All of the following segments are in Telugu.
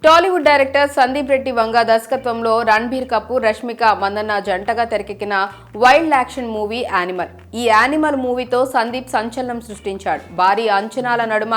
టాలీవుడ్ డైరెక్టర్ సందీప్ రెడ్డి వంగ దర్శకత్వంలో రణబీర్ కపూర్, రష్మిక మందన్న జంటగా తెరకెక్కిన వైల్డ్ యాక్షన్ మూవీ యానిమల్. ఈ యానిమల్ మూవీతో సందీప్ సంచలనం సృష్టించాడు. భారీ అంచనాల నడుమ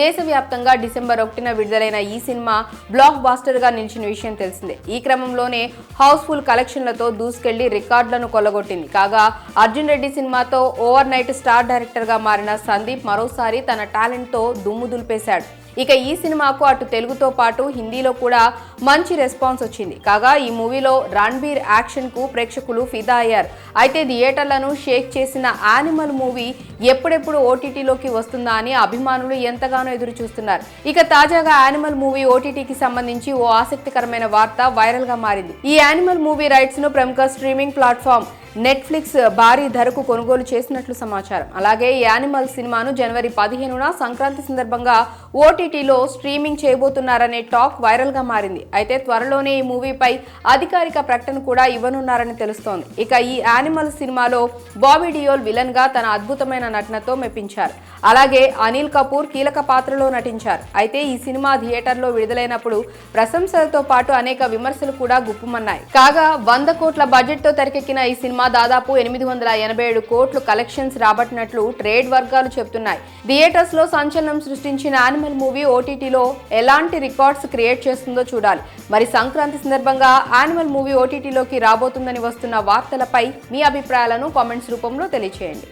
దేశవ్యాప్తంగా డిసెంబర్ 1న విడుదలైన ఈ సినిమా బ్లాక్ బాస్టర్ గా నిలిచిన విషయం తెలిసిందే. ఈ క్రమంలోనే హౌస్ఫుల్ కలెక్షన్లతో దూసుకెళ్లి రికార్డులను కొల్లగొట్టింది. కాగా అర్జున్ రెడ్డి సినిమాతో ఓవర్ నైట్ స్టార్ డైరెక్టర్ గా మారిన సందీప్ మరోసారి తన టాలెంట్ తో దుమ్ము దులిపేశాడు. ఇక ఈ సినిమాకు అటు తెలుగుతో పాటు హిందీలో కూడా మంచి రెస్పాన్స్ వచ్చింది. కాగా ఈ మూవీలో రణబీర్ యాక్షన్ కు ప్రేక్షకులు ఫిదా అయ్యారు. అయితే థియేటర్లను షేక్ చేసిన యానిమల్ మూవీ ఎప్పుడెప్పుడు ఓటీటీలోకి వస్తుందా అని అభిమానులు ఎంతగానో ఎదురు చూస్తున్నారు. ఇక తాజాగా యానిమల్ మూవీ ఓటీటీకి సంబంధించి ఓ ఆసక్తికరమైన వార్త వైరల్ గా మారింది. ఈ యానిమల్ మూవీ రైట్స్ ను ప్రముఖ స్ట్రీమింగ్ ప్లాట్ఫామ్ నెట్ఫ్లిక్స్ భారీ ధరకు కొనుగోలు చేసినట్లు సమాచారం. అలాగే ఈ యానిమల్ సినిమాను జనవరి 15న సంక్రాంతి సందర్భంగా ఓటీటీలో స్ట్రీమింగ్ చేయబోతున్నారనే టాక్ వైరల్ గా మారింది. అయితే త్వరలోనే ఈ మూవీపై అధికారిక ప్రకటన కూడా ఇవ్వనున్నారని తెలుస్తోంది. ఇక ఈ యానిమల్ సినిమాలో బాబీ డియోల్ విలన్ గా తన అద్భుతమైన నటనతో మెప్పించారు. అలాగే అనిల్ కపూర్ కీలక పాత్రలో నటించారు. అయితే ఈ సినిమా థియేటర్లో విడుదలైనప్పుడు ప్రశంసలతో పాటు అనేక విమర్శలు కూడా గుప్పుమన్నాయి. కాగా 100 కోట్ల బడ్జెట్ తో తెరకెక్కిన ఈ సినిమా దాదాపు 887 కోట్లు కలెక్షన్స్ రాబట్టినట్లు ట్రేడ్ వర్గాలు చెబుతున్నాయి. థియేటర్స్ లో సంచలనం సృష్టించిన యానిమల్ మూవీ ఓటీటీలో ఎలాంటి రికార్డ్స్ క్రియేట్ చేస్తుందో చూడాలి. మరి సంక్రాంతి సందర్భంగా యానిమల్ మూవీ ఓటీటీలోకి రాబోతుందని వస్తున్న వార్తలపై మీ అభిప్రాయాలను కామెంట్స్ రూపంలో తెలియజేయండి.